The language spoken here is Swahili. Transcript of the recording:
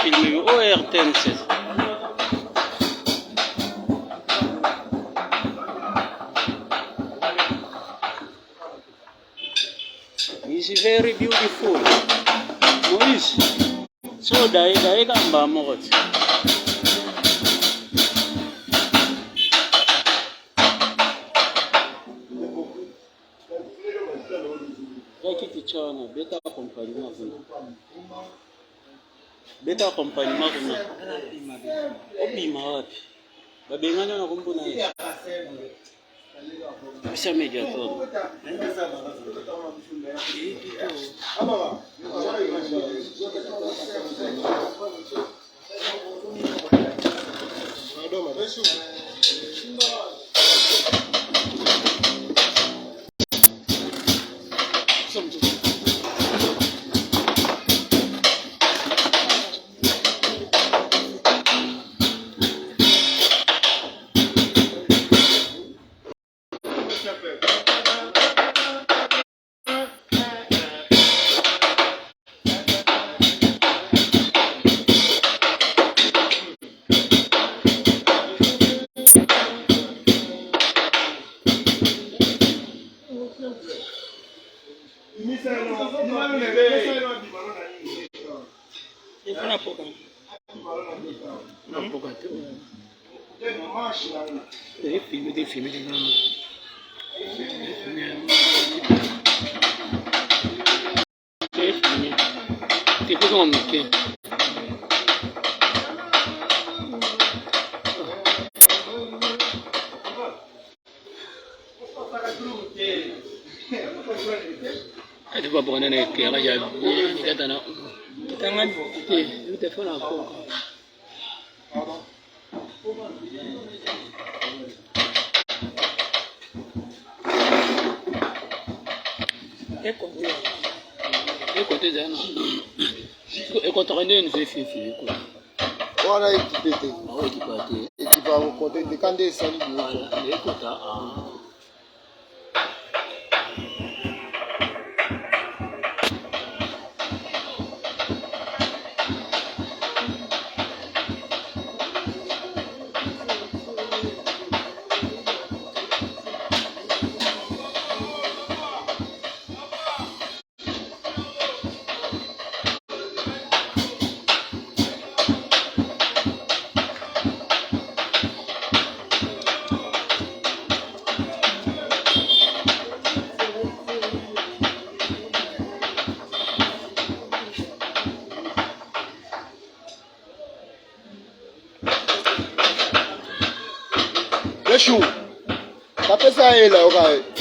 filmé au RTM7. It's very beautiful. Moise. So dai kamba mo. Kichana beta acompanhement kuna obima wapi babengana na kumbona hivi bisa mediator Ada apa nak naik ke? Agak jadi ni kata nak tangan itu telefon aku. Eko tu jana. Eko tu kan dia ni fifi. Wana ekipete. Ekipa ko de kande ezali. Eko ta Leshu. Pesa hela okay.